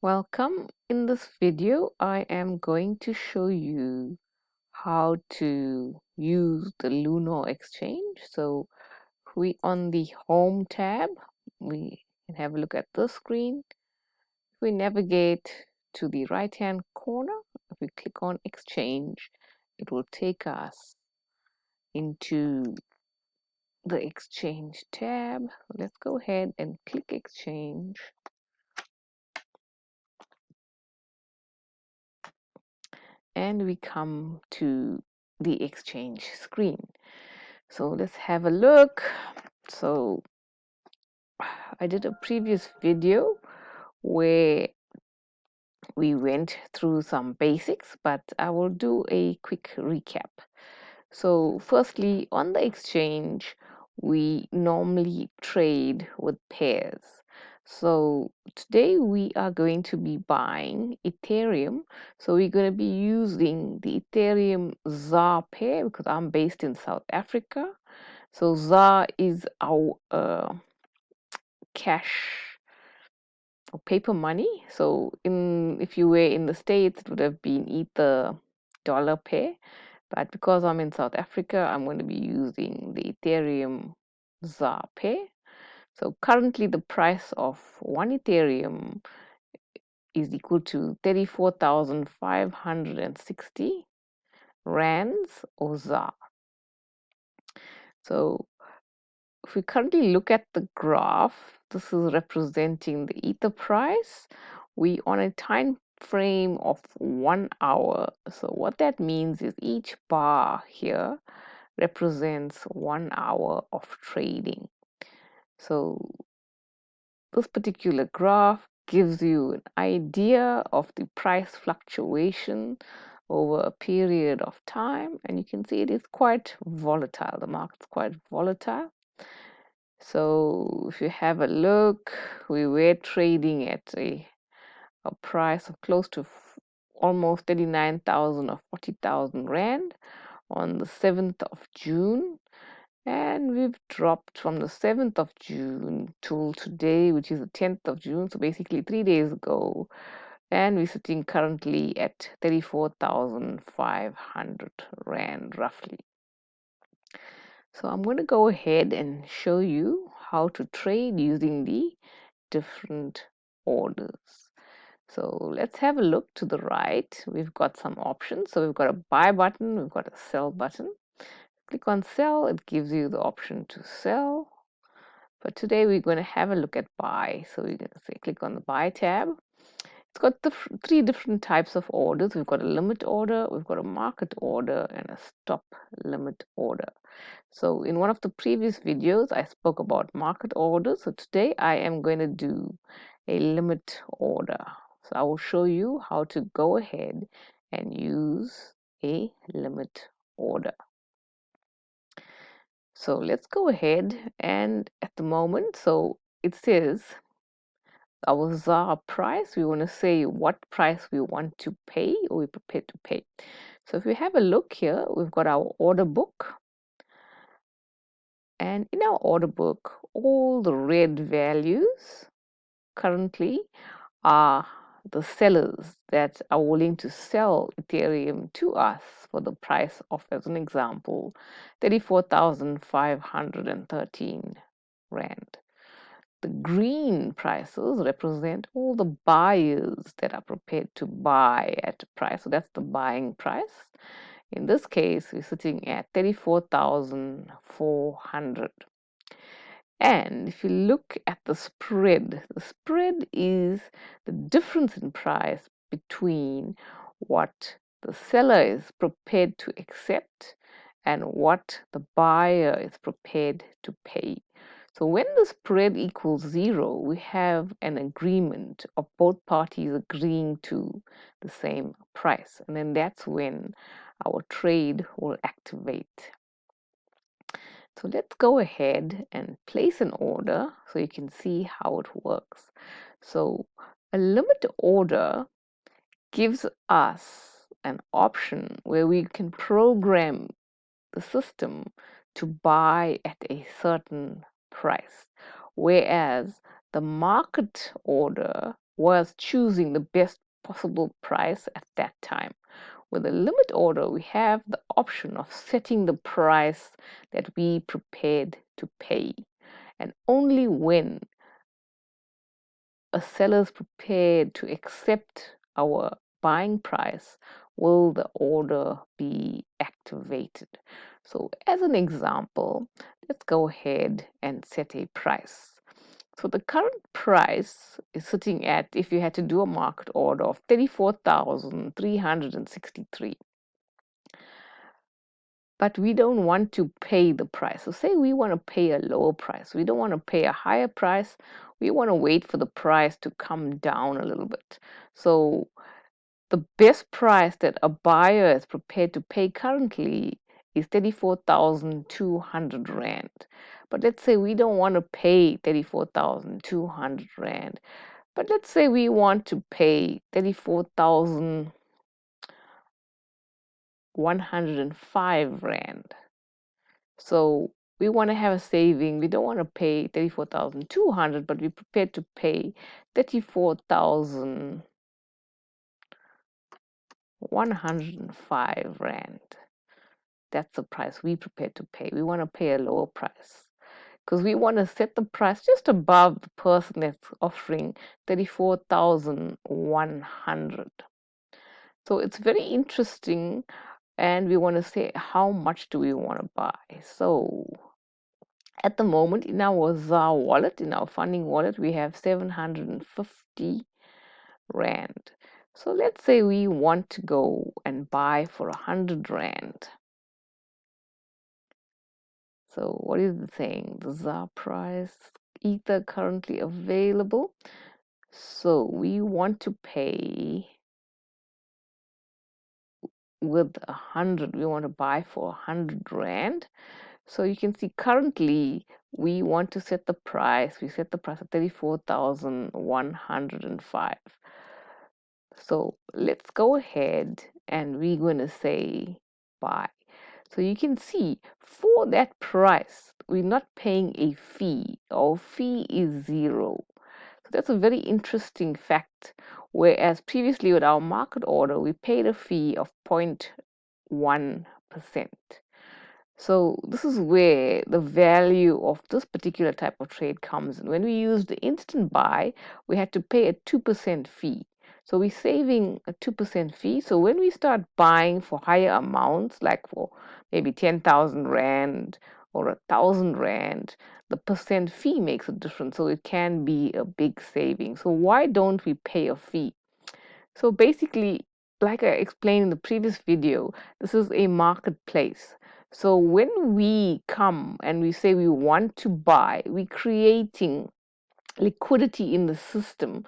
Welcome. In this video, I am going to show you how to use the Luno exchange. So we on the home tab, we can have a look at the screen. If we navigate to the right hand corner, if we click on exchange, it will take us into the exchange tab. Let's go ahead and click exchange. And we come to the exchange screen. So let's have a look. So I did a previous video where we went through some basics, but I will do a quick recap. So firstly, on the exchange, we normally trade with pairs. So today we are going to be buying Ethereum. So we're going to be using the Ethereum ZAR pair because I'm based in South Africa. So ZAR is our cash or paper money. So if you were in the States, it would have been Ether dollar pair. But because I'm in South Africa, I'm going to be using the Ethereum ZAR pair. So currently the price of one Ethereum is equal to 34,560 rands or ZAR. So if we currently look at the graph, this is representing the Ether price. We on a time frame of 1 hour. So what that means is each bar here represents 1 hour of trading. So this particular graph gives you an idea of the price fluctuation over a period of time, and you can see it is quite volatile. The market's quite volatile. So if you have a look, we were trading at a price of close to almost 39,000 or 40,000 rand on the 7th of June. And we've dropped from the 7th of June till today, which is the 10th of June. So basically 3 days ago. And we're sitting currently at 34,500 Rand roughly. So I'm going to go ahead and show you how to trade using the different orders. So let's have a look to the right. We've got some options. So we've got a buy button, we've got a sell button. Click on sell, it gives you the option to sell. But today we're going to have a look at buy. So we're going to say click on the buy tab. It's got the three different types of orders. We've got a limit order, we've got a market order, and a stop limit order. So in one of the previous videos, I spoke about market orders. So today I am going to do a limit order. So I will show you how to go ahead and use a limit order. So let's go ahead, and at the moment, so it says our ZAR price. We want to say what price we want to pay or we're prepared to pay. So if we have a look here, we've got our order book. And in our order book, all the red values currently are the sellers that are willing to sell Ethereum to us for the price of, as an example, 34,513 Rand. The green prices represent all the buyers that are prepared to buy at a price. So that's the buying price. In this case, we're sitting at 34,400. And if you look at the spread is the difference in price between what the seller is prepared to accept and what the buyer is prepared to pay. So when the spread equals 0, we have an agreement of both parties agreeing to the same price. And then that's when our trade will activate. So let's go ahead and place an order so you can see how it works. So a limit order gives us an option where we can program the system to buy at a certain price, whereas the market order was choosing the best possible price at that time. With a limit order, we have the option of setting the price that we prepared to pay. And only when a seller is prepared to accept our buying price will the order be activated. So, as an example, let's go ahead and set a price. So the current price is sitting at, if you had to do a market order, of 34,363. But we don't want to pay the price. So say we want to pay a lower price. We don't want to pay a higher price. We want to wait for the price to come down a little bit. So the best price that a buyer is prepared to pay currently is 34,200 Rand. But let's say we don't want to pay 34,200 Rand. But let's say we want to pay 34,105 Rand. So we want to have a saving. We don't want to pay 34,200, but we're prepared to pay 34,105 Rand. That's the price we prepared to pay. We want to pay a lower price because we want to set the price just above the person that's offering 34,100. So it's very interesting, and we want to say how much do we want to buy. So at the moment in our ZAR wallet, in our funding wallet, we have 750 Rand. So let's say we want to go and buy for 100 Rand. So what is it saying? The ZAR price, Ether currently available. So we want to pay with 100. We want to buy for 100 Rand. So you can see currently we want to set the price. We set the price at 34,105. So let's go ahead and we're going to say buy. So you can see for that price, we're not paying a fee. Our fee is 0. So that's a very interesting fact. Whereas previously with our market order, we paid a fee of 0.1%. So this is where the value of this particular type of trade comes in. When we use the instant buy, we had to pay a 2% fee. So we're saving a 2% fee. So when we start buying for higher amounts, like for maybe 10,000 Rand or 1,000 Rand, the percent fee makes a difference. So it can be a big saving. So why don't we pay a fee? So basically, like I explained in the previous video, this is a marketplace. So when we come and we say we want to buy, we're creating liquidity in the system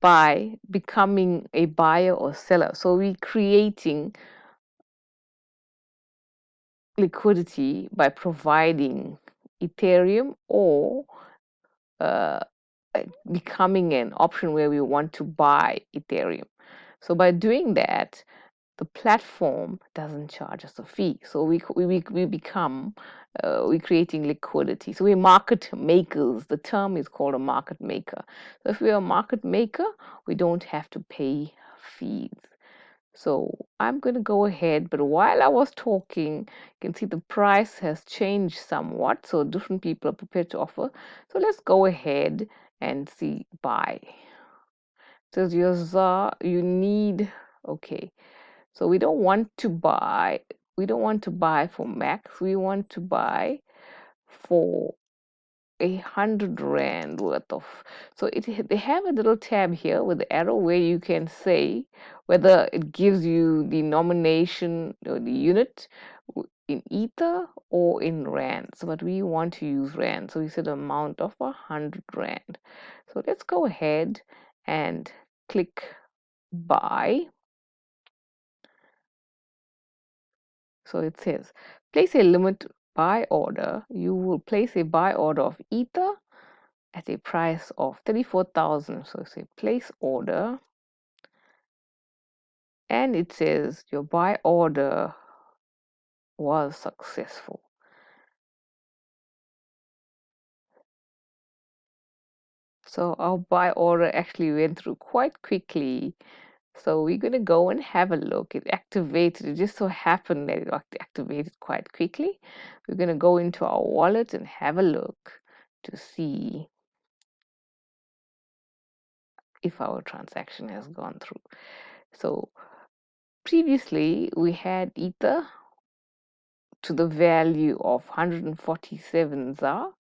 by becoming a buyer or seller. So we're creating liquidity by providing Ethereum or uh, becoming an option where we want to buy Ethereum. So by doing that, the platform doesn't charge us a fee. So we become, we're creating liquidity. So we're market makers. The term is called a market maker. So if we're a market maker, we don't have to pay fees. So I'm going to go ahead, but while I was talking, you can see the price has changed somewhat. So different people are prepared to offer. So let's go ahead and see buy. Says your ZAR, you need, okay. So we don't want to buy for max. We want to buy for 100 Rand worth of. So they have a little tab here with the arrow where you can say whether it gives you the nomination or the unit in Ether or in Rand. So but we want to use Rand. So we said amount of 100 Rand. So let's go ahead and click buy. So it says place a limit buy order. You will place a buy order of Ether at a price of 34,000. So say place order, and it says your buy order was successful. So our buy order actually went through quite quickly. So we're going to go and have a look. It activated. It just so happened that it activated quite quickly. We're going to go into our wallet and have a look to see if our transaction has gone through. So previously we had Ether to the value of 147 ZAR.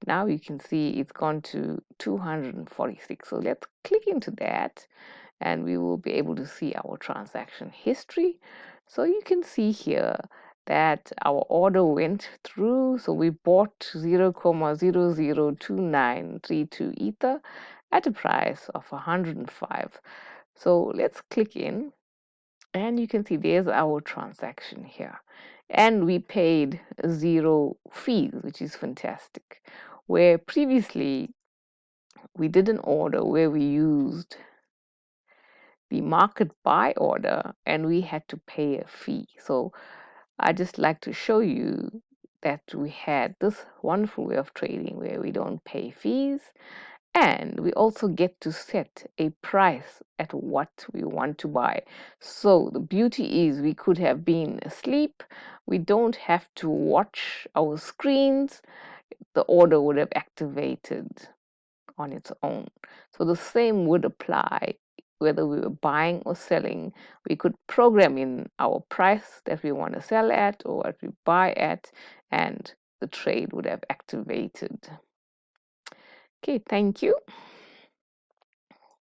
Now you can see it's gone to 246. So let's click into that and we will be able to see our transaction history. So you can see here that our order went through. So we bought 0.002932 Ether at a price of 105. So let's click in and you can see there's our transaction here. And we paid 0 fees, which is fantastic. Where previously we did an order where we used the market buy order and we had to pay a fee. So I just like to show you that we had this wonderful way of trading where we don't pay fees and we also get to set a price at what we want to buy. So the beauty is we could have been asleep. We don't have to watch our screens. The order would have activated on its own. So the same would apply whether we were buying or selling. We could program in our price that we want to sell at or what we buy at, and the trade would have activated. Okay, thank you.